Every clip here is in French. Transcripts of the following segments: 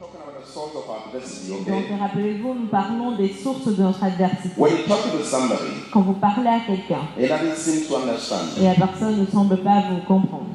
talking about the source of adversity, Donc okay? rappelez-vous, nous parlons des sources de notre adversité. When you're talking to somebody Quand vous parlez à quelqu'un and doesn't seem to understand, et la personne ne semble pas vous comprendre,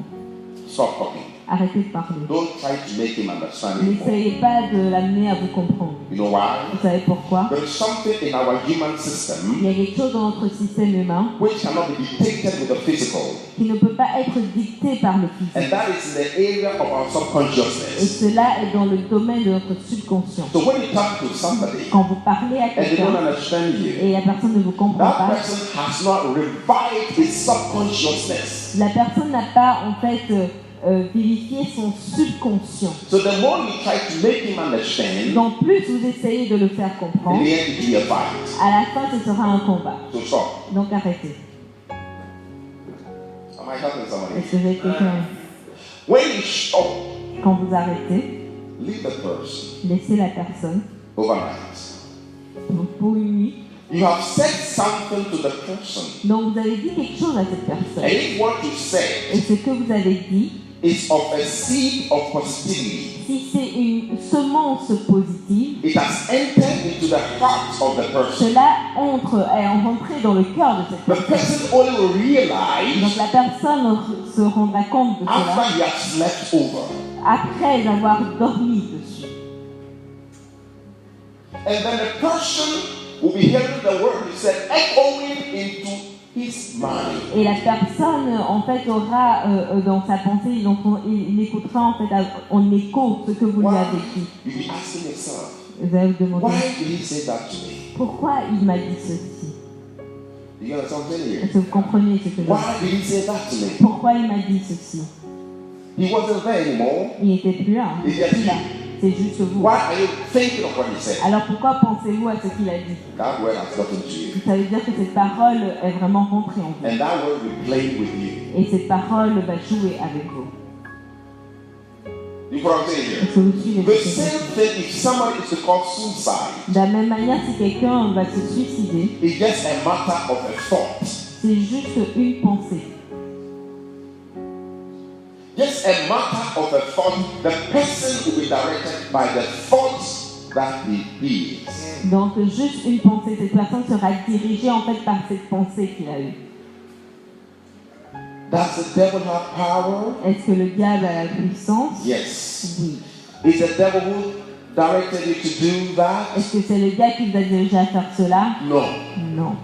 stop talking. arrêtez de parler. Don't try to make him understand anymore. N'essayez pas de l'amener à vous comprendre. You know why? Vous savez pourquoi? There is something in our human Il system y a quelque chose dans notre système humain which cannot be dictated with the physical, qui ne peut pas être dicté par le and physique. that is in the area of our Et subconsciousness. cela est dans le domaine de notre subconscient. So when you talk to somebody Quand vous parlez à and they don't quelqu'un understand you, et la personne ne vous comprend that pas, person has not revived his subconsciousness. la personne n'a pas en fait vérifié son subconscient. So the more you try to make him understand, Donc plus vous essayez de le faire in comprendre, the end it will be a fight. à la fin ce sera un combat. So stop. Donc arrêtez. Am I helping somebody? Est-ce que j'ai quelqu'un? When you stop, Quand vous arrêtez, leave the person laissez la personne overnight. pour une nuit. You have said something to the person, Donc vous avez dit quelque chose à cette and personne. if what you said Et ce que vous avez dit, is of a seed of positivity, si c'est une semence positive, it has entered into the heart of the person. cela est rentré dans le cœur de cette The personne. person only will realize Donc la personne se rendra compte de cela after he has slept over. après avoir dormi dessus. And then the person will be hearing the word you said echoing into his mind. Et la personne, en fait, aura dans sa pensée, donc il écoutera en fait en écho ce que vous lui avez dit. You'll be asking yourself, Vous allez vous demander, why did he say that to me? pourquoi il m'a dit ceci? You get something here? Est-ce que vous comprenez ce que je veux Why dire? did he say that to me? Pourquoi il m'a dit ceci? He wasn't there anymore. Il n'était plus là. Il n'était plus là. C'est juste vous. Why are you thinking of what he said? Alors pourquoi pensez-vous à ce qu'il a dit? That word has gotten to you. Ça veut dire que cette parole est vraiment rentrée en vous. And that word will play with you. Et cette parole va jouer avec vous. You know what I'm saying here? Est-ce que vous suivez The ce que je same dis? thing if somebody is to commit suicide, De la même manière, si quelqu'un va se suicider, it's just a matter of a thought. c'est juste une pensée. Just a matter of a thought. The person will be directed by the thoughts that he hears. Donc juste une pensée, cette personne sera dirigée en fait par cette pensée qu'il a eue. Does the devil have power? Est-ce que le diable a la puissance? Yes. Oui. Is the devil who directed you to do that? Est-ce que c'est le diable qui vous a dirigé à faire cela? No. Non.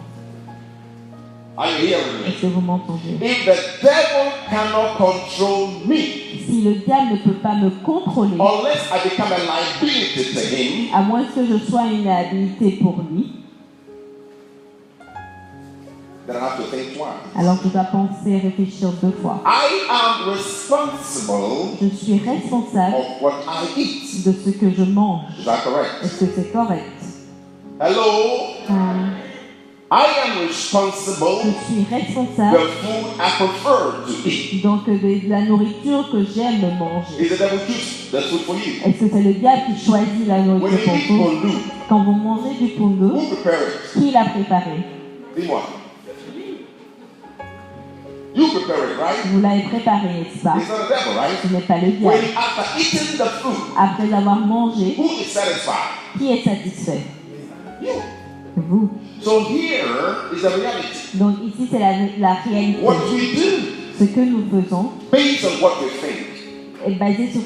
Are you hearing me? Est-ce que vous m'entendez? If the devil cannot control me, Si le diable ne peut pas me contrôler, unless I become a liability to him, à moins que je sois une habilité pour lui, then I have to think twice. alors je dois penser et réfléchir deux fois. I am responsible Je suis responsable of what I eat. de ce que je mange. Is that correct? Est-ce que c'est correct? Hello? I am responsible Je suis the responsable food I prefer to eat. donc de la nourriture que j'aime manger. Is the devil choose the food for you? Est-ce que c'est le diable qui choisit la When nourriture you pour eat vous? pondu, Quand vous mangez du pondu, who prepare it? qui l'a préparé? Dis-moi. You prepare it, right? Vous l'avez préparé, n'est-ce pas? It's not the devil, right? Ce n'est pas le When diable. after eating the food, Après avoir mangé, who is satisfied? qui est satisfait? You. Vous. So here is the reality. Donc ici, c'est la réalité. What we do Ce que nous faisons based on what we think. est basé sur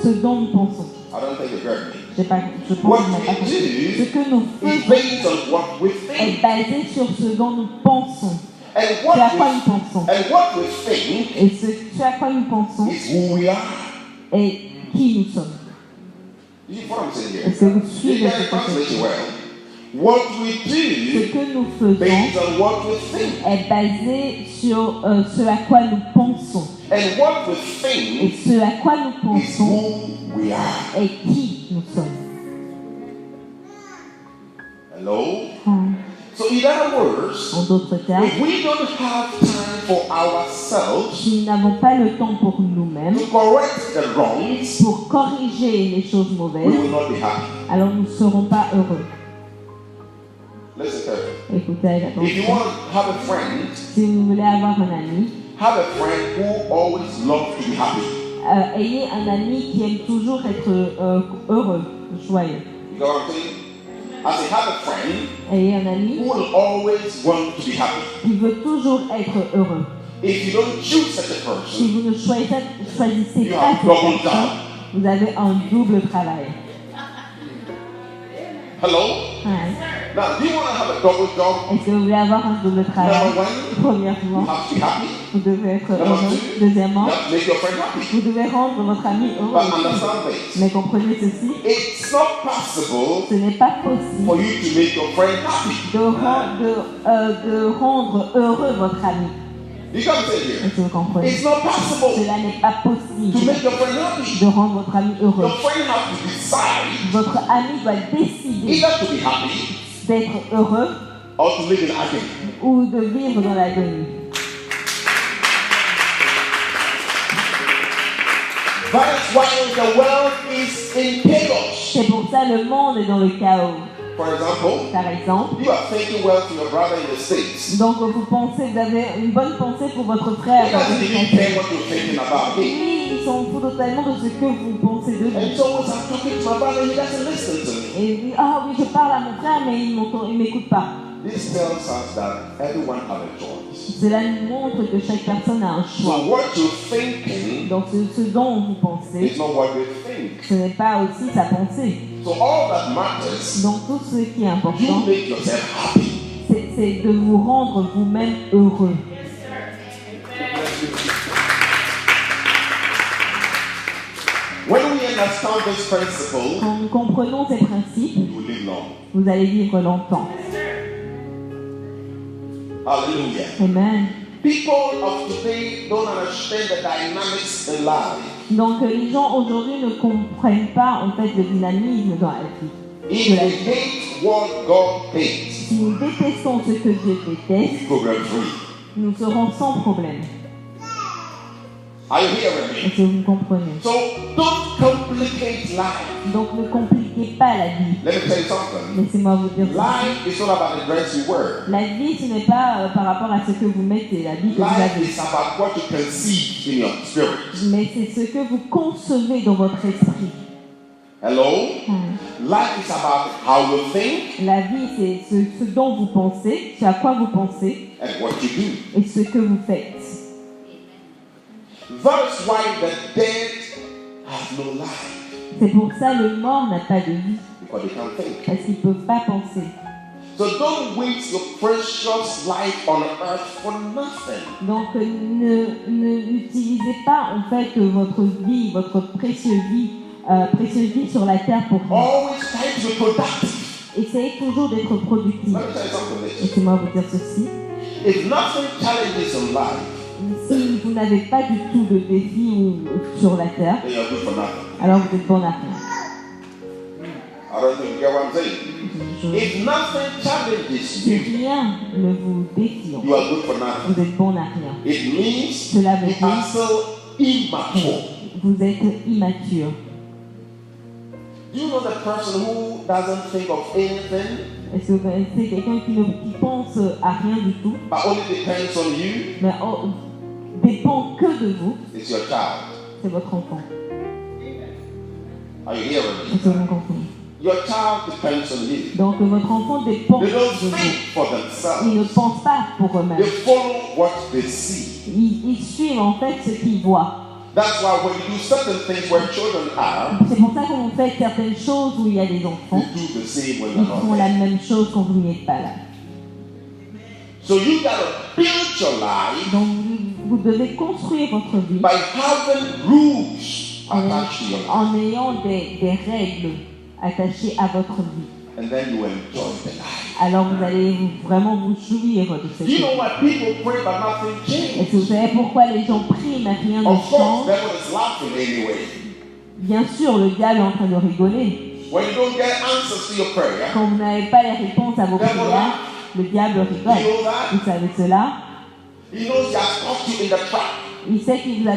ce dont nous pensons. I don't think you heard me. Je pense que vous n'avez pas compris. Ce que nous It's faisons based on what we est think. basé sur ce dont nous pensons. And Ce à quoi nous what pensons. we think Et ce à quoi nous pensons is who we are. est qui nous sommes. You see what I'm saying here? Est-ce que vous You suivez can ce que translate je it dis? well. What we Ce do que nous faisons based on what we think. est basé sur ce à quoi nous pensons. And what we Et think ce à quoi nous is pensons who we are. est qui nous sommes. Hello? Hmm. So in other words, En d'autres termes, if we don't have time for ourselves si nous n'avons pas le temps pour nous-mêmes, to correct the wrongs, pour corriger les choses we mauvaises, will not be happy. alors nous ne serons pas heureux. Listen carefully. Écoutez avec If you attention. want to have a friend, Si vous voulez avoir un ami, have a friend who always loves to be happy. ayez un ami qui aime toujours être heureux, joyeux. You know what I'm saying? As you have a friend Ayez un ami who will always want to be happy. qui veut toujours être heureux. If you don't choose such a person, Si vous ne choisissez you pas have cette double personne, down. vous avez un double travail. Hello? Ouais. Now, do you want to have a double job? Est-ce que vous voulez avoir un double travail? Number one, you Premièrement, have to be happy. vous devez être Number heureux. two, Deuxièmement, you have to make your friend happy. vous devez rendre votre ami But heureux. understand this. Mais comprenez ceci, It's not possible ce n'est pas possible for you to make your friend happy. de rendre heureux votre ami. You can't say here. Est-ce que vous comprenez? It's not possible Cela n'est pas to possible make your friend happy. de rendre votre ami heureux. Your friend has to decide Votre ami doit décider either to be happy d'être heureux or to live in agony. ou de vivre dans l'agonie. That's why the world is in chaos. C'est pour ça le monde est dans le chaos. For example, Par exemple, you are thinking well to your brother in the States. donc vous pensez, vous avez une bonne pensée pour votre frère. He doesn't even care what you're thinking about him. Lui, il s'en fout totalement de ce que vous pensez de lui. And so as I'm talking to my brother, he doesn't listen to me. Et il dit, ah oui, je parle à mon frère, mais il ne m'écoute pas. This tells us that everyone has a choice. Cela nous montre que chaque personne a un choix. So what you're thinking Donc ce dont vous pensez, is not what you think. ce n'est pas aussi sa pensée. So all that matters, Donc tout ce qui est you important, make yourself happy. c'est de vous rendre vous-même heureux. When we understand this principle, Quand nous comprenons ces principes, you will live long. vous allez vivre longtemps. Hallelujah. Amen. People of today don't understand the dynamics in life. Donc les gens aujourd'hui ne comprennent pas en fait le dynamisme dans la vie. If we hate what God hates, Si nous détestons ce que Dieu déteste, problem free. nous serons sans problème. Are you hearing me? Est-ce que vous me comprenez? So don't complicate life. Donc ne compliquez pas la vie. Let me tell you something. Laissez-moi vous dire ça. Life is not about the dress you wear. La vie, ce n'est pas par rapport à ce que vous mettez, la vie que vous Life avez. is about what you conceive in your spirit. Mais c'est ce que vous concevez dans votre esprit. Hello? Life is about how you think La vie, c'est ce dont vous pensez, c'est à quoi vous pensez and what you do. et ce que vous faites. That's why the dead have no life, C'est pour ça le mort n'a pas de vie, because they can't think. parce qu'ils ne peuvent pas penser. So don't waste your precious life on earth for nothing. Donc n'utilisez pas en fait votre vie, votre précieuse vie sur la terre pour rien. Always try to be productive. Essayez toujours d'être productif. Let me tell you something. Laissez-moi vous dire ceci. If nothing challenges in life, Si vous n'avez pas du tout de défi sur la terre, then you're good for nothing. alors vous êtes bon à rien. I don't think you get what I'm saying. If nothing challenges Si you, rien ne vous défie, you are good for nothing. vous êtes bon à rien. It means Cela veut you are dire still immature. vous êtes immature. Do you know the person who doesn't think of anything Est-ce que vous connaissez quelqu'un qui pense à rien du tout, but only depends on you? mais dépend que de vous? It's your child. C'est votre enfant. Are you hearing me? Est-ce que vous me comprenez? Your child depends on you. Donc votre enfant dépend de They don't vous. think for Ils ne themselves. pensent pas pour They eux-mêmes. follow what they see. Ils suivent en fait ce qu'ils voient. That's why when you do certain things where children are, C'est pour ça qu'on fait certaines choses où il y a des enfants. you do the same when Ils you're font not la there. même chose quand vous n'êtes pas là. So you gotta build your life Donc vous devez construire votre vie by having rules attached to your life. en ayant des règles attachées à votre vie. And then you enjoy the life. Alors vous allez vraiment vous jouir de cette You vie. know why people pray but nothing changes? Est-ce que vous savez pourquoi les gens prient mais rien ne Of course, change? the devil is laughing anyway. Bien sûr, le diable est en train de rigoler. When you don't get answers to your prayer, Quand vous n'avez pas les réponses à vos prières, le diable you rigole. know that? Vous savez cela? He knows he has caught you in the trap Il sait qu'il vous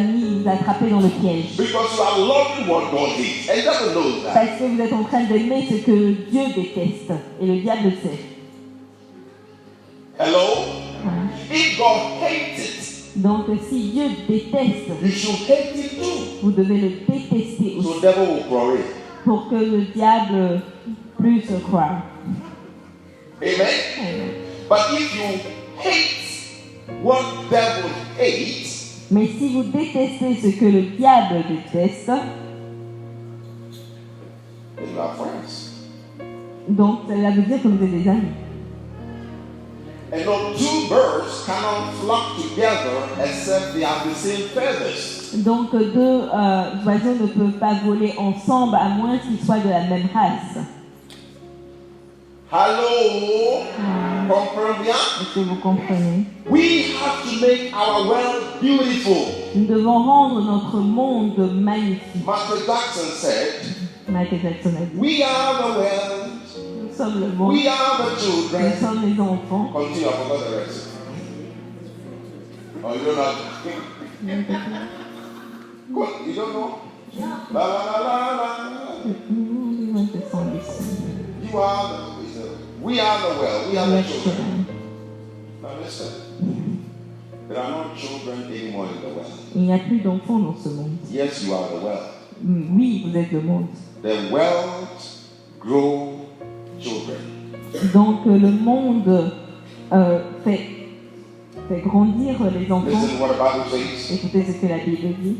a attrapé dans le piège. because you are loving what God hates. And he doesn't know that. Parce que vous êtes en train d'aimer ce que Dieu déteste. Et le diable le sait. Hello? If God hates it, Donc si Dieu déteste, you should hate it too. vous devez le détester So aussi, the devil will glory. pour que le diable plus se croie. Amen. But if you hate what devil hates, Mais si vous détestez ce que le diable déteste, then you are friends. donc cela veut dire que vous êtes des amis. And no two birds cannot flock together except they have the same feathers. Donc deux oiseaux ne peuvent pas voler ensemble à moins qu'ils soient de la même race. Hello, comprenez bien? Est-ce que vous comprenez? We have to make our world beautiful. Nous devons rendre notre monde magnifique. Michael Jackson said, Michael Jackson a dit, "We are the world, nous sommes le monde, we are the nous children." sommes les enfants. Continue, I forgot the rest. Oh, you don't know? What? You don't know? La la la la la. You are the, we are the world, we are the children. Now listen, there are no children anymore in the world. Il n'y a plus d'enfants dans ce monde. Yes, you are the world. Oui, vous êtes le monde. The world grow children. Donc le monde fait grandir les enfants. Listen what the Bible says. Écoutez ce que la Bible dit.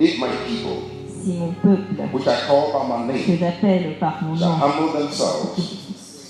If my people, Si mon peuple, which I call by my que name, j'appelle par mon shall nom, humble themselves,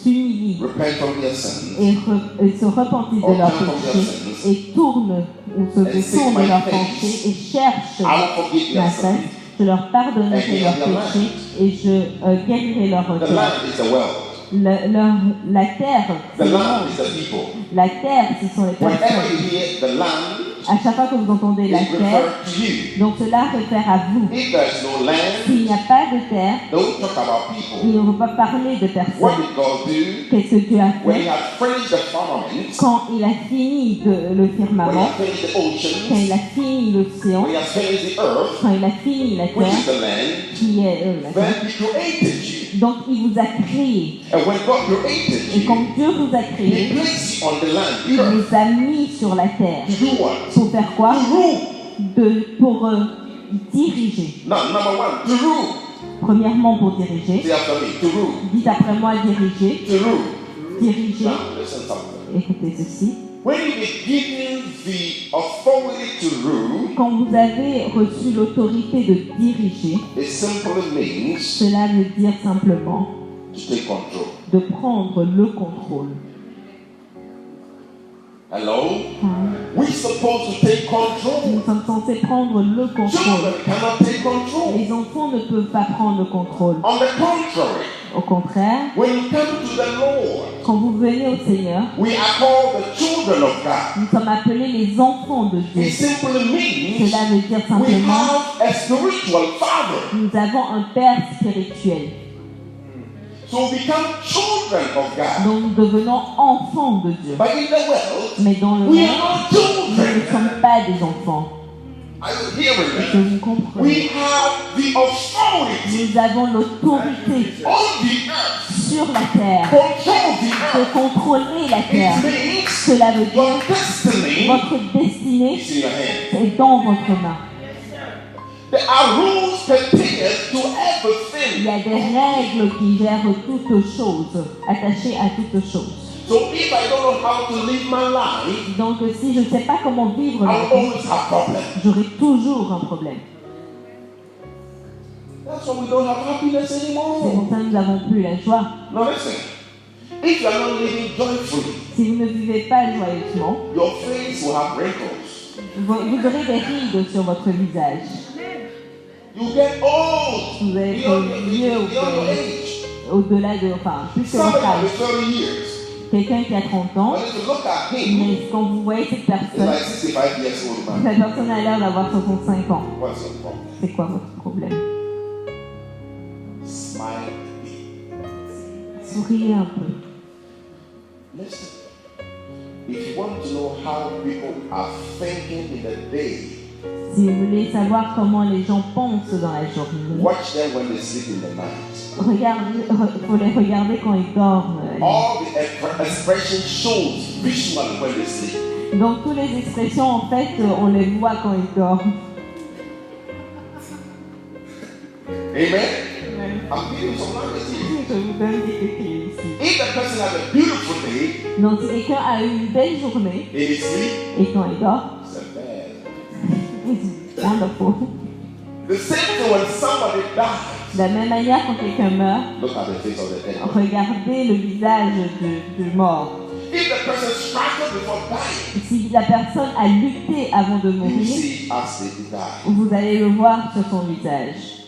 s'humilie repent from their sins, et se repentissent de leurs péchés et tournent ou se détournent de leurs pensées et cherchent I will forgive ma their face, sins. je leur pardonnerai leurs péchés et je guérirai leurs The requêtes. land is the world. La terre, c'est The le land monde. is the people. La terre, ce sont les Whenever personnes. you hear the land, À chaque fois que vous entendez la it terre, refers to you. donc cela réfère à vous. If there is no land, S'il n'y a pas de terre, don't talk about people. il ne faut pas parler de What personne. did God do Qu'est-ce que Dieu a when He fait had finished the firmament, quand il a fini le when He firmament, had finished the quand oceans, il a fini l'océan, when He had finished the earth, quand il a fini la which terre, is the land, qui est la then terre, He created you. donc il vous a créé. And when God created Et quand you, Dieu vous a He créé, placed you on the land, il the earth, vous a mis sur la terre. to do what? Pour faire quoi? To rule. Pour diriger. Now, number one, to rule. Premièrement, pour diriger. Say after me, to rule. Dites après moi diriger. To rule. Diriger. Now, listen something. Écoutez ceci. When you be given the authority to rule, Quand vous avez reçu l'autorité de diriger, it simply means cela veut dire simplement to take control. de prendre le contrôle. Hello? We're supposed to take control. Nous sommes censés prendre le contrôle. Children cannot take control. Les enfants ne peuvent pas prendre le contrôle. On the contrary, Au contraire, when you come to the Lord, quand vous venez au Seigneur, we are called the children of God. nous sommes appelés les enfants de Dieu. It simply means Cela veut dire we simplement have a spiritual father. nous avons un Père spirituel. So we become children of God. Donc nous devenons enfants de Dieu. But in the world, Mais dans le we monde, are not nous children. ne sommes pas des enfants. Are you hearing Est-ce que me? vous comprenez? We have the authority Nous avons l'autorité on the earth. sur la terre Control the de earth. contrôler la terre. It means Cela veut dire your destiny votre destinée is in your hand. est dans votre main. There are rules pertaining to Il y everything. a des règles qui gèrent toutes choses, attachées à toutes choses. So if I don't know how to live my life, Donc si je ne sais pas comment vivre I la will vie, always have problems. j'aurai toujours un problème. That's why we don't have happiness C'est anymore. pour ça que nous n'avons plus la joie. Now listen. If you are not living joyfully, Si vous ne vivez pas joyeusement, your face will have wrinkles. vous aurez des rides sur votre visage. You get old. Vous allez être Beyond vieux your age. au-delà de, enfin, plus que Somebody votre will be âge. 30 years. Quelqu'un qui a 30 ans, But if you look at him, mais quand vous voyez cette he's personne, like 65 years old man. cette personne a l'air d'avoir 65 ans. What's your problem? C'est quoi votre problème? Smile. Souriez un peu. Listen. If you want to know how people are thinking in the day, Si vous voulez savoir comment les gens pensent dans la journée, watch them when they sleep in the night. faut les regarder quand ils dorment. All the expression shows visually when they sleep. Donc, toutes les expressions, en fait, on les voit quand il dort. Amen. I'm giving some language here. Je vous donne des clés ici. If the person has a beautiful day Donc, si quelqu'un a une belle journée in his sleep, et quand il dort, it's a bad. it's wonderful. The same thing when somebody dies. De la même manière, quand quelqu'un meurt, Look at the face of the dead. regardez le visage du mort. If the person struggled before dying, Si la personne a lutté avant de you will mourir, see it as they die. vous allez le voir sur son visage.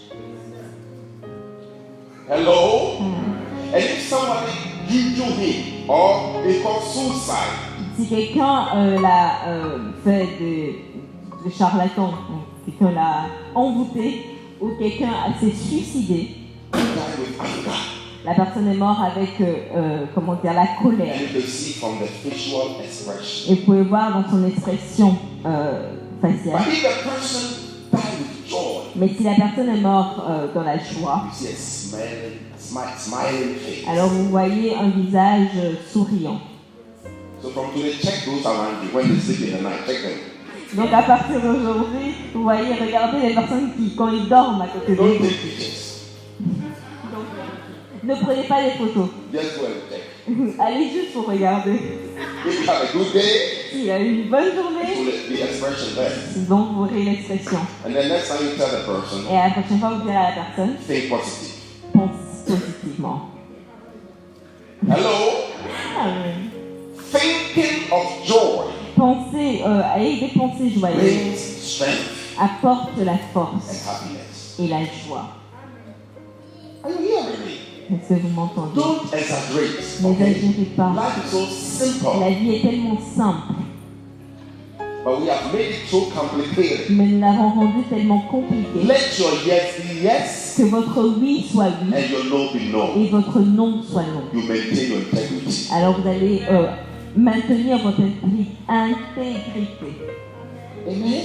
Hello? And if somebody you him or they call suicide, Si quelqu'un l'a fait de charlatan, quelqu'un l'a envoûté ou quelqu'un s'est suicidé, you die with anger. la personne est morte avec, comment dire, la colère. And you can see from the facial expression. Et vous pouvez voir dans son expression faciale. But if the person died with joy, Mais si la personne est morte dans la joie, you see a smiling face. alors vous voyez un visage souriant. So from today, check those around you when they sleep in the night. Check them. Donc à partir d'aujourd'hui, vous voyez, regardez les personnes qui, quand ils dorment à côté de Don't vous. take pictures. Donc, ne prenez pas les photos. Just go and check. Allez juste pour regarder. If you have a good day, S'il a eu une bonne it journée, will be expression there. ils vont vous rire l'expression. And then next time you tell the person, Et à la prochaine fois, vous direz à la personne, think positive. pense positivement. Hello? Ah oui. Thinking of joy Pensez, ayez des pensées joyeuses, brings strength apporte la and force happiness. et la joie. Are you hearing me? Est-ce que vous m'entendez? Don't exaggerate. Okay? N'exagérez pas. Life is so simple, La vie est tellement simple, but we have made it so complicated. mais nous l'avons rendue tellement compliquée Let your yes be yes que votre oui soit oui and your no be no. et votre non soit non. You maintain your integrity. Alors vous allez maintenir votre intégrité. Amen.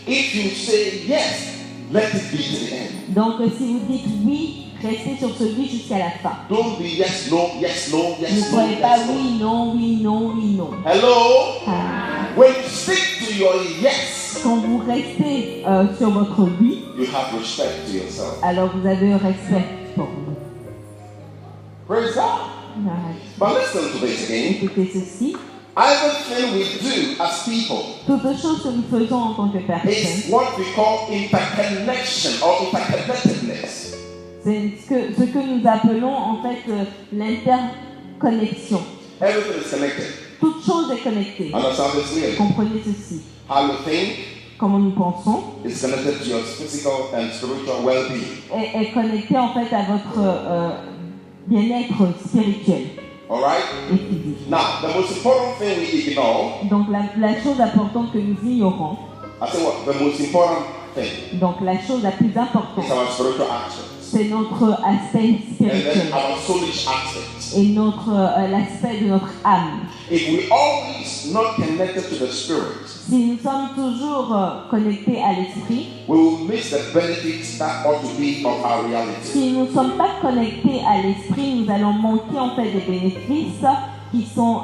If you say yes, let it be to the end. Donc si vous dites oui, restez sur ce oui jusqu'à la fin. Don't be yes, no, yes, no, Ne yes, no, soyez pas yes, no. oui, non, oui, non, oui, non. Hello? Ah. When you stick to your yes, Quand vous restez sur votre oui, you have respect to yourself. alors vous avez un respect pour vous. Praise God. Ah, But listen to this again. écoutez ceci. Everything we do as people Toute chose que nous faisons en tant que personne, is what we call interconnection or interconnectedness. c'est ce que nous appelons en fait l'interconnexion. Everything is connected. Toute chose est connectée. Understand this clearly? Comprenez ceci. How you think Comment nous pensons is connected to your physical and spiritual well-being. est connecté en fait à votre bien-être spirituel All right? et physique. Now, the most important thing we ignore, Donc la chose importante que nous ignorons, I say what? The most important thing donc la chose la plus importante, is our spiritual aspects. c'est notre aspect And spirituel then our soulish aspects. et l'aspect de notre âme. If we always not connected to the spirit, Si nous sommes toujours connectés à l'esprit, we will miss the benefits that ought to be of our reality. si nous ne sommes pas connectés à l'esprit, nous allons manquer en fait des bénéfices qui sont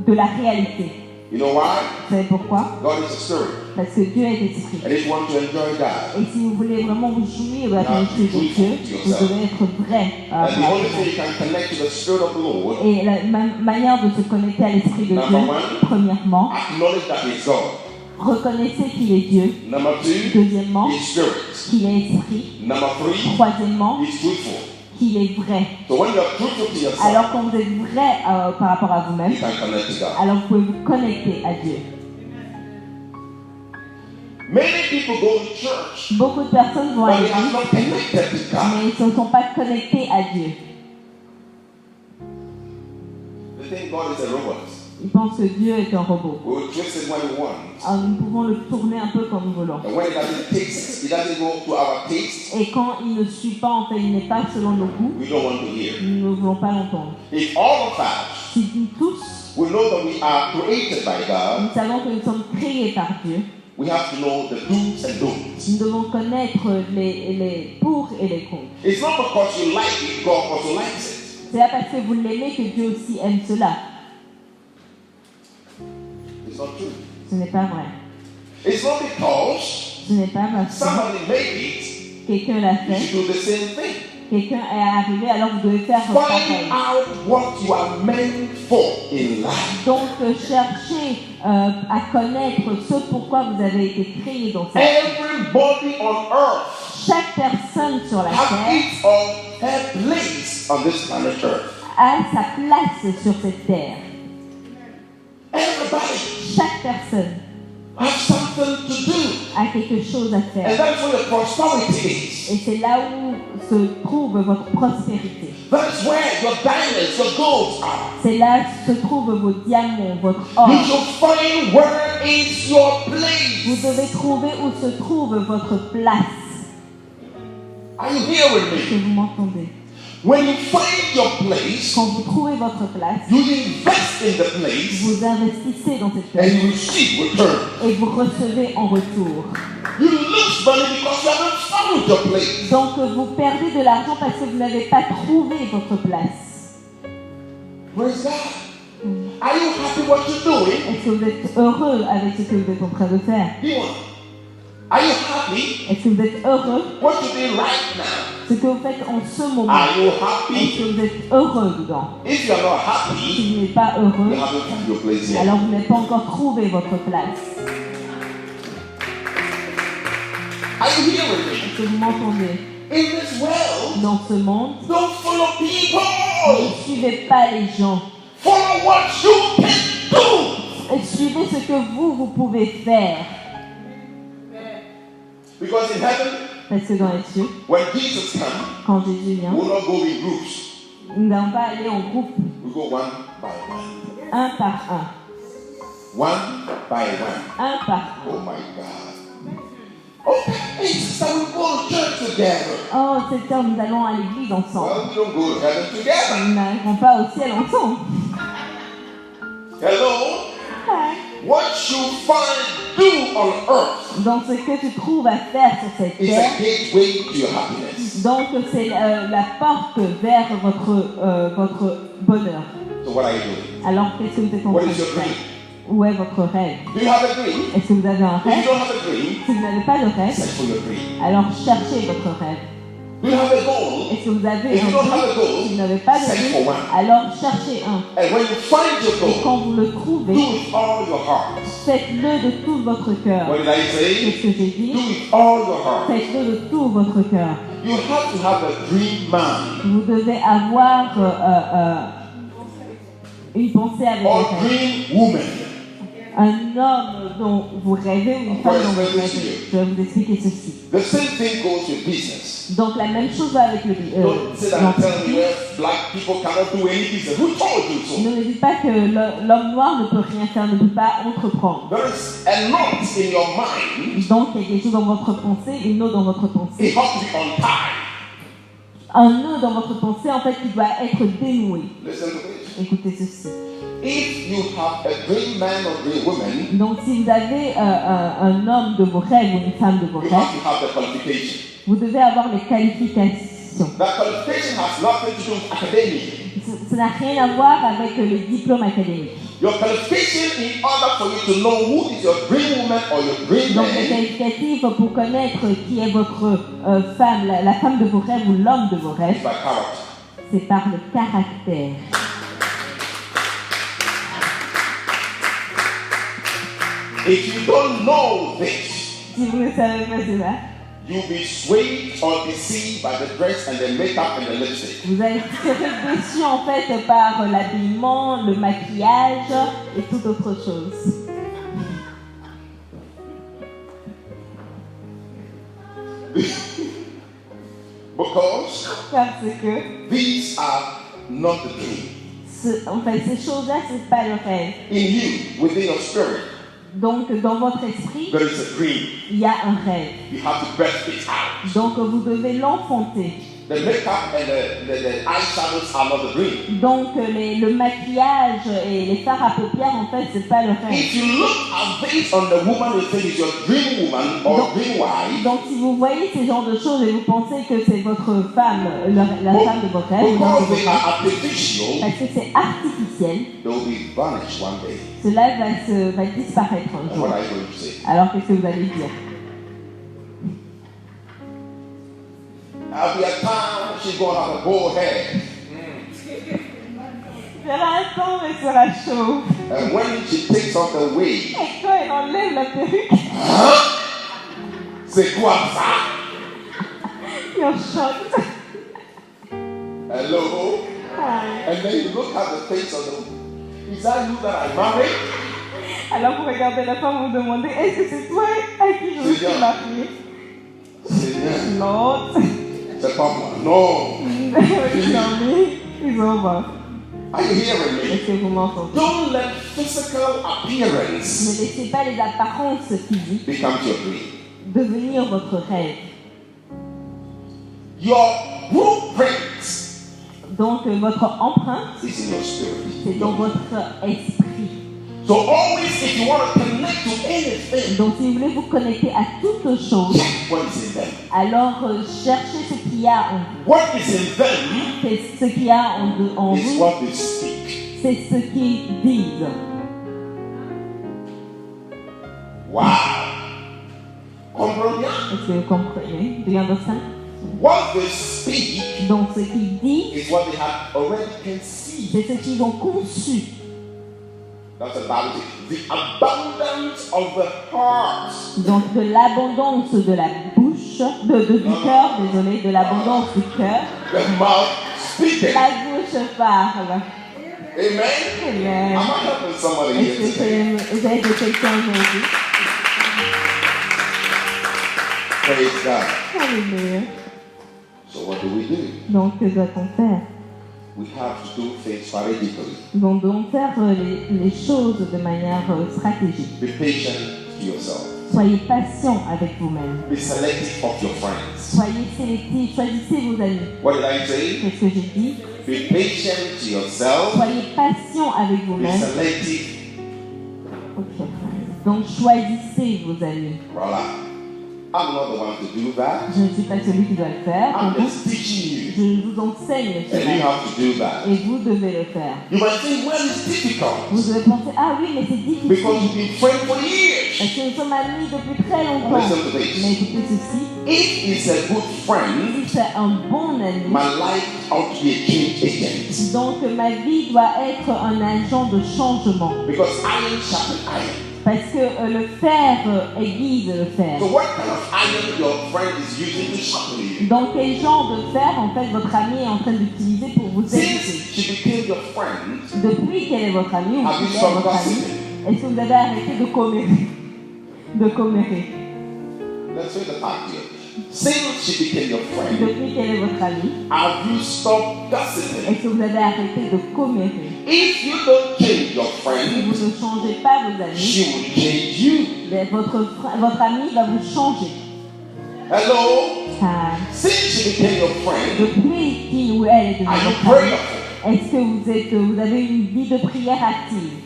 de la réalité. You know why? Vous savez pourquoi? God is a spirit. Parce que Dieu est esprit. And if you want to enjoy God, Et si vous voulez vraiment vous jouir de la vérité de Dieu, vous devez être vrai. and the only thing you can connect to the spirit of the Lord, Et la manière de se connecter à l'esprit de Number Dieu, one. premièrement, acknowledge that He's God. reconnaissez qu'il est Dieu. Number two, Deuxièmement, He's spirit. qu'il est esprit. Number three, Troisièmement, He's truthful. qu'il est vrai. So when you're truthful to yourself, Alors quand vous êtes vrai par rapport à vous-même, you can connect to God. alors vous pouvez vous connecter à Dieu. Many people go to church, Beaucoup de personnes vont à but they are l'église, not connected to God. mais ils ne sont pas connectés à Dieu. They think God is a robot. Ils pensent que Dieu est un robot. We will twist it when we want. Alors, nous pouvons le tourner un peu comme nous voulons. And when it doesn't go to our taste, Et quand il ne suit pas, en fait, il n'est pas selon nos goûts, we don't want to hear. nous ne voulons pas l'entendre. If all of us, Si nous tous, we know that we are created by God, nous savons que nous sommes créés par Dieu, we have to know the do's and don'ts. nous devons connaître les pour et les contre. It's not because you like it, God also likes it. C'est là parce que vous l'aimez que Dieu aussi aime cela. Ce n'est pas vrai. It's not because Ce n'est pas parce que somebody made it, quelqu'un l'a you fait. should do the same thing. Quelqu'un est arrivé, alors vous devez faire Find pareil. out what you are meant for in life. Donc, cherchez à connaître ce pourquoi vous avez été créé dans cette vie. Everybody on earth Chaque personne sur la has terre its or her place on this planet Earth. a sa place sur cette terre. Everybody Chaque personne has something to do. a quelque chose à And faire. that's where your prosperity is. Et c'est là où se trouve votre prospérité. That's where your diamonds, your golds are. C'est là où se trouvent vos diamants, votre or. You should find where is your Vous place. devez trouver où se trouve votre place. Are you hearing Est-ce que me? vous m'entendez? When you find your place, Quand vous trouvez votre place, you invest in the place vous investissez dans cette and place you receive return. et vous recevez en retour. You lose money because you haven't found your place. Donc vous perdez de l'argent parce que vous n'avez pas trouvé votre place. Praise God. Are you happy what you're doing? Est-ce que vous êtes heureux avec ce que vous êtes en train de faire? Be one. Are you happy Est-ce que vous êtes heureux what you're doing right now? ce que vous faites en ce moment? Are you Est-ce happy? que vous êtes heureux dedans? If you're not happy, Si vous n'êtes pas you heureux, haven't found your place yet. alors vous n'avez pas encore trouvé votre place. Are you hearing me? Est-ce que vous m'entendez? In this world, Dans ce monde, don't follow ne people. suivez pas les gens. Follow what you can do. Et suivez ce que vous pouvez faire. Because in heaven, Parce que dans les cieux, when Jesus comes, quand Jésus vient, we will not go in groups. nous n'allons pas aller en groupe, We go one by one. un par un. One by one. Un par un. Oh my God. Okay, hey sister, we go to church together. Oh, c'est ça, nous allons à l'église ensemble. Well, we don't go to heaven together. Nous n'arriverons pas au ciel ensemble. Hello? Ouais. What you find do on earth Donc, ce que tu trouves à faire sur cette is terre, a gateway to your happiness. donc c'est la porte vers votre bonheur. So what are you doing? Alors, qu'est-ce que vous êtes en What train de is your faire? dream? Où est votre rêve? Do you have a dream? Est-ce que vous avez un If you rêve? don't have a dream, Si vous n'avez pas de rêve, search for your dream. alors cherchez votre rêve. Do you have a goal? Est-ce que vous avez If un you don't have a but? Si goal, vous n'avez pas de search for but, one. alors cherchez un. And when you find your Et goal, quand vous le do trouvez, it all your heart. faites-le de tout votre cœur. What did I say? Qu'est-ce que j'ai dit? Do it all your heart. Faites-le de tout votre cœur. You have to have a dream man Vous devez avoir une pensée avec or votre rêve. dream woman. Un homme dont vous rêvez ou une femme dont vous rêvez. Je vais vous expliquer ceci. The same thing goes with business. Donc la même chose va avec Don't sit and tell me l'entreprise. well, black people cannot do any business. Who told you so? Ne me dites pas que l'homme noir ne peut rien faire, ne peut pas entreprendre. There is a knot in your mind. Donc il y a quelque chose dans votre pensée, une eau dans votre pensée. It has to be untied. Un nœud dans votre pensée en fait qui doit être dénoué. Listen to this. Écoutez ceci. If you have a dream man or dream woman, Donc si vous avez un homme de vos rêves ou une femme de vos you rêves, have to have the qualification. vous devez avoir les qualifications. That qualification has nothing to do with academia. Ça n'a rien à voir avec les diplômes académiques. Your qualification in order for you to know who is your dream woman or your dream Donc les man qualificatifs pour connaître qui est votre femme, la femme de vos rêves ou l'homme de vos is rêves, by character. c'est par le caractère. If you don't know this, Si vous ne savez pas cela, you'll be swayed or deceived by the dress and the makeup and the lipstick. vous allez serez déçu en fait par l'habillement, le maquillage et toute autre chose. Because Parce que these are not the dream. en fait, ces choses-là, c'est pas le rêve. In you, within your spirit, Donc dans votre esprit, there is a dream. il y a un rêve. You have to birth it out. Donc vous devez l'enfanter. The makeup and the eyeshadows are not the dream. Donc le maquillage et les fards à paupières, en fait, c'est pas le rêve. If you look at this on the woman you think is your dream woman or dream wife, Donc si vous voyez ces genres de choses et vous pensez que c'est votre femme, la femme de votre rêve, because they are artificial, parce que c'est artificiel, they will be vanished one day. cela va disparaître un And jour. what are you going to say? Alors qu'est-ce que vous allez dire? I'll be a time she's going to have a bald head. Il y aura un temps, mais il sera chaud. And when she takes off the wig, Et quand elle enlève la perruque, c'est quoi ça? il en chante. Hello? Ah. And then you look at the face of the, is that you that I married? Alors vous regardez la femme, vous demandez, est-ce que c'est toi à qui je me suis Seigneur. mariée? Seigneur, Non. c'est pas moi. Non. Non, mais it's over. Are you hearing me? Est-ce que vous m'entendez? Don't let physical appearance Ne laissez pas les apparences physiques become your dream. devenir votre rêve. Your blueprint Donc votre empreinte, is in your spirit. c'est dans votre esprit. So always, if you want to connect to anything, Donc si vous voulez vous connecter à toute chose, check what is in them. alors cherchez ce qu'il y a en vous. What is in them C'est ce qu'il y a en is vous, what they speak. c'est ce qu'ils disent. Wow. Comprenez? Est-ce que vous comprenez? Do you understand? What they speak Donc ce qu'ils disent, is what they have already conceived. c'est ce qu'ils ont conçu. That's about it. The abundance of the heart. Donc de l'abondance de la bouche, du cœur, désolé, de l'abondance du cœur, The mouth speaking. la bouche parle. Amen. Amen. Am I helping somebody here Est-ce today? que vous aidez quelqu'un aujourd'hui? Praise God. Alléluia. So what do we do? Donc que doit-on faire? We have to do things strategically. Nous devons faire les choses de manière stratégique. Be patient to yourself. Soyez patient avec vous-même. Be selective of your friends. Soyez sélectif, choisissez vos amis. What did I say? Qu'est-ce que j'ai dit? Be patient to yourself. Soyez patient avec Be vous-même. selective. Ok. Donc choisissez vos amis. Voila. I'm not the one to do that. Je ne suis pas celui qui doit le faire. I'm Pour vous, just teaching you. je vous enseigne And you cela. have to do that. Et vous devez le faire. You might think, well, it's difficult. Vous devez penser, ah oui, mais c'est difficile. Because you've been friends for years. Parce que nous sommes amis depuis très longtemps. Listen to this. Mais écoutez ceci. If it's a good friend, Si c'est un bon ami, my life ought to be a change agent. donc ma vie doit être un agent de changement. Because iron sharpens iron. Parce que le fer aiguise le fer. So what kind of iron your friend is using to sharpen you? Donc quel genre de fer en fait votre ami est en train d'utiliser pour vous Since aider? she became your friend, Depuis qu'elle est votre ami ou have you qu'il est stopped votre ami, gossiping? est-ce que vous avez arrêté de commérer? De commérer. Let's say the fact here. Since she became your friend, Depuis qu'elle est votre ami, have you stopped gossiping? est-ce que vous avez arrêté de commérer? If you don't change your Si friend, vous ne changez pas vos amis, she will change you. votre ami va vous changer. Hello? Ah, Since she became your friend, depuis qu'il ou elle est devenue are you votre ami, prayerful? est-ce que vous avez une vie de prière active?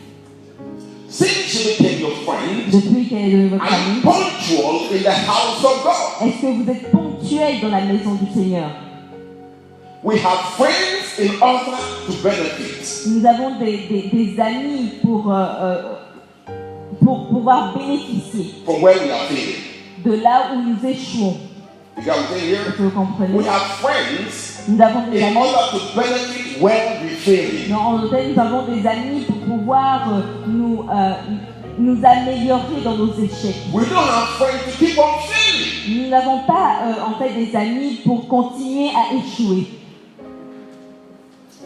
Since she became your friend, Depuis qu'elle est devenue votre are you ami, punctual in the house of God? est-ce que vous êtes ponctuel dans la maison du Seigneur? We have friends in order to benefit. Nous avons des amis pour pouvoir bénéficier From where we are failing. de là où nous échouons. You got what I'm saying Est-ce here? que vous comprenez? We have friends Nous avons des in amis. order to benefit where we failing. Nous avons des amis pour pouvoir nous améliorer dans nos échecs. We don't have friends to keep on failing. Nous n'avons pas en fait des amis pour continuer à échouer.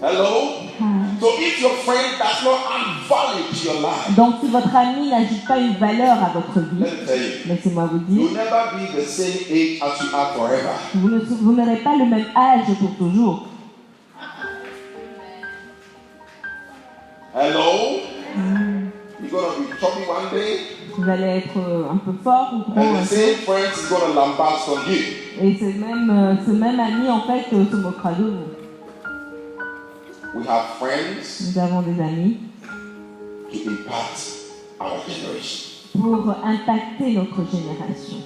Hello? Ah. So if your friend does not add value to your life, Donc si votre ami n'ajoute pas une valeur à votre vie, let me tell you, laissez-moi vous dire, you'll never be the same age as you are forever. vous n'aurez pas le même âge pour toujours. Hello? You're going to be chubby one day, Vous allez être un peu fort ou trop. And the same friend is going to lambast on you. Et ce même ami, en fait, se moquera de vous. We have friends Nous avons des amis to impact our generation. pour impacter notre génération.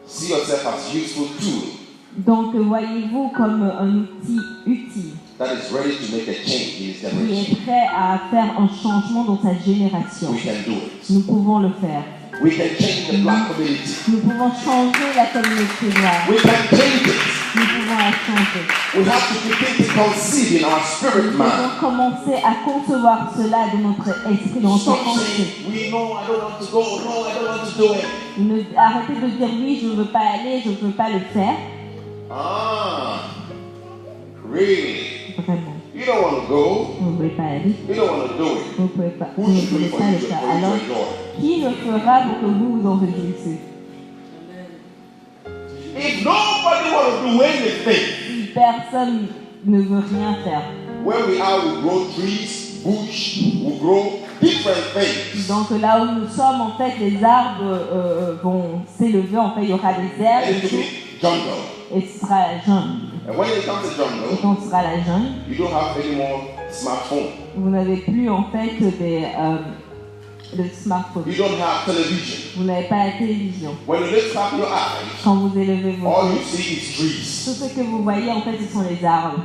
See yourself as useful tool Donc, voyez-vous comme un outil utile that is ready to make a change in his qui generation. est prêt à faire un changement dans sa génération. We can do it. Nous pouvons le faire. We can change the black community. Nous pouvons changer la communauté noire. We can change it. Nous pouvons la changer. We have to begin to conceive in our spirit Nous man. devons commencer à concevoir cela dans notre esprit, dans notre Stop pensée. saying, we know I don't want to go, no, I don't want to do it. Arrêtez de dire oui, je ne veux pas aller, je ne veux pas le faire. Ah, really? Vraiment. You don't want to go, Vous ne voulez pas aller. you don't want to do it. Vous ne pouvez pas, Who vous ne should do voulez it for pas you le to, faire. for you Alors, to enjoy? qui le fera pour que vous vous en réjouissiez? If nobody want to do anything, Si personne ne veut rien faire. where we are, we grow trees, bush, we grow different things. Donc là où nous sommes, en fait, les arbres vont s'élever. En fait, il y aura des herbes And it will et be jungle. et ce sera la jungle. And when it comes to Et jungle, quand ce sera la jungle, you don't have any more smartphone. vous n'avez plus en fait de smartphone. You don't have television. Vous n'avez pas la télévision. When you lift up your eyes, Quand vous élevez vos all yeux, you see is trees. tout ce que vous voyez en fait, ce sont les arbres.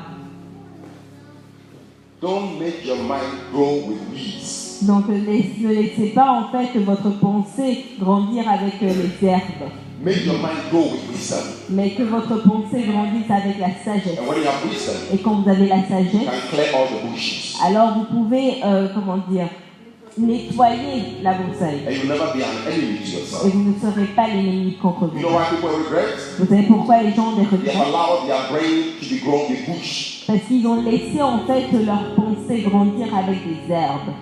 Don't make your mind grow with weeds. Donc ne laissez pas en fait votre pensée grandir avec les herbes, Make your mind grow with wisdom. mais que votre pensée grandisse avec la sagesse. And when you have wisdom, Et quand vous avez la you sagesse, can clear all the bushes. alors vous pouvez, nettoyer la broussaille. And you'll never be an enemy to Et yourself. vous ne serez pas l'ennemi contre You vous. know why people regret? Vous savez pourquoi les gens ont des They have regrets? allowed their brain to be grown with bush. Parce qu'ils ont laissé en fait leur pensée grandir avec des herbes.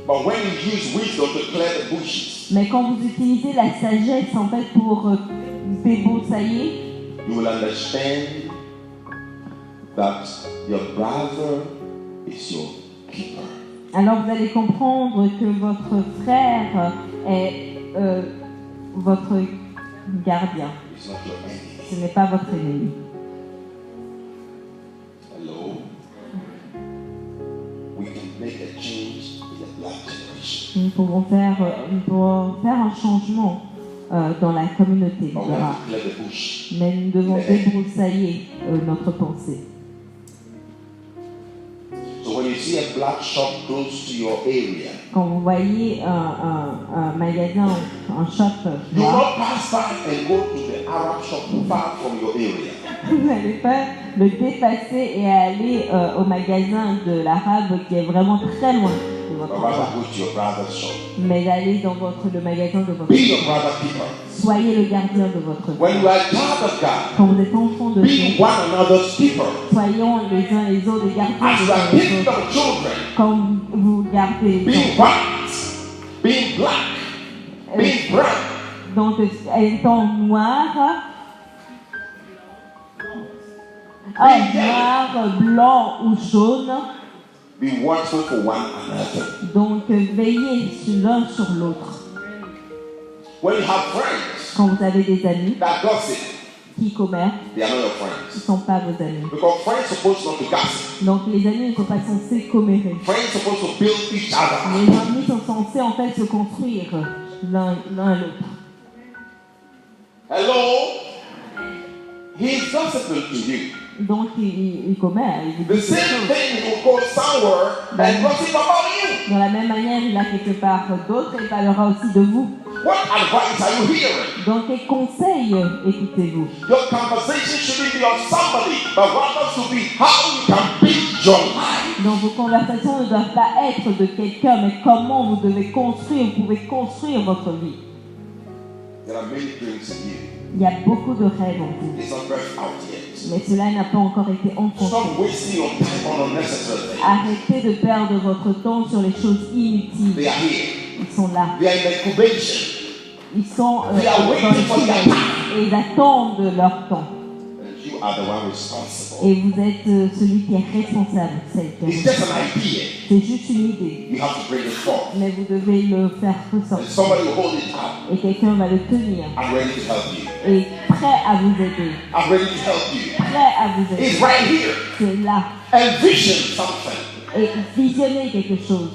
But when you use wisdom to clear the bushes, Mais quand vous utilisez la sagesse en fait pour débroussailler, you will understand that your brother is your keeper. alors vous allez comprendre que votre frère est votre gardien. It's not your enemy. Ce n'est pas votre ennemi. Hello? We can make a change in the black generation. Nous pouvons faire un changement dans la communauté. But we have to clear the bush. Mais nous devons débroussailler notre pensée. So when you see a black shop close to your area, Quand vous voyez un magasin, un shop do noir, not pass by and go to the Arab shop far from your area. vous n'allez pas le dépasser et aller au magasin de l'arabe qui est vraiment très loin de votre But endroit. rather go to your brother's shop. Mais d'aller dans le magasin de votre Be your brother keeper. Soyez le gardien de votre vie. When you are a child of God, Quand vous êtes enfant de be Dieu, one another's keeper. soyons les uns les autres les gardiens As les you uns are les keeping autres. the children, Quand vous gardez les being enfants, white, being black, being brown, donc étant noir, noir, blanc ou jaune, be watchful for one another. donc veillez l'un sur l'autre. When you have friends Quand vous avez des amis that gossip, qui commèrent, they are not your ce ne friends. sont pas vos amis. Because friends are supposed not to gossip. Donc les amis ne sont pas censés commérer. Friends are supposed to build each other. Les amis sont censés en fait se construire l'un l'autre. Hello? He's gossiping to you. Donc il commère, il vous The dit quelque same chose. thing he will go somewhere and gossip about you. De la même manière, il a quelque part d'autres et il parlera aussi de vous. What advice are you hearing? Donc quels conseils écoutez-vous? Your conversation shouldn't be of somebody, but rather to be how you can build your life. Donc vos conversations ne doivent pas être de quelqu'un, mais comment vous devez construire, vous pouvez construire votre vie. There are many dreams in you. Il y a beaucoup de rêves en vous, It's not birthed out yet. mais cela n'a pas encore été enfanté. Stop wasting your time on unnecessary things. Arrêtez de perdre votre temps sur les choses inutiles. They are here. Ils sont là. They are in incubation. Ils sont They are dans waiting les for their filets time. et ils attendent leur temps. And You are the one responsible. Et vous êtes celui qui est responsable. It's just an idea. C'est juste une idée. You have to bring it forth. Mais vous devez le faire And ressortir. somebody will hold it up. Et quelqu'un va le tenir. I'm ready to help you. Et prêt à vous aider. I'm ready to help you. Prêt à vous aider. It's right here. C'est là. Envision something. Et visionner quelque chose.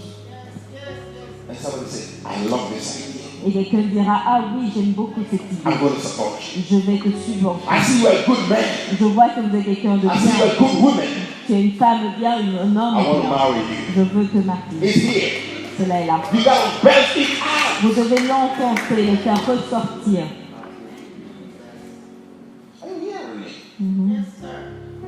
And somebody say, I love this idea. Et quelqu'un dira, ah oui, j'aime beaucoup cette I'm idée. going to support you. Je vais te subventionner. I see you're a good man. Je vois que vous êtes quelqu'un de I see you're a bien. good woman. Tu es une femme bien, un homme I want to bien. marry you. Je veux te marier. It's here. Cela est là. You got to birth it out. Vous devez l'enfoncer, le faire ressortir. Are you hearing me?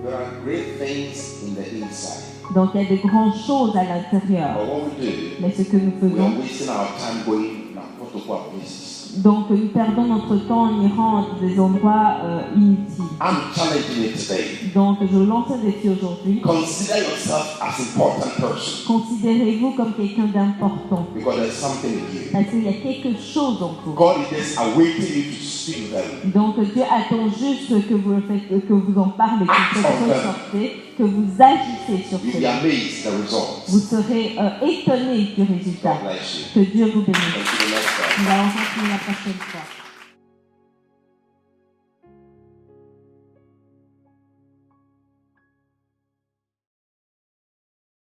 There are great things in the inside. Donc il y a de grandes choses à l'intérieur. But what we do, Mais ce que nous we faisons, are wasting our time going to places. donc nous perdons notre temps en irant à des endroits inutiles. I'm challenging it today. Donc je lance un défi aujourd'hui. Consider yourself as an important person Considérez-vous comme quelqu'un d'important. because there's something in you. Parce qu'il y a quelque chose en vous. God is just awaiting you to speak to them. Donc Dieu attend juste que vous, que vous en parlez, que vous ressortez, que vous agissez sur You'll be cela. amazed the results. Vous serez étonnés du résultat. God bless you. Que Dieu vous bénisse. Until the next time. Nous allons continuer la prochaine fois.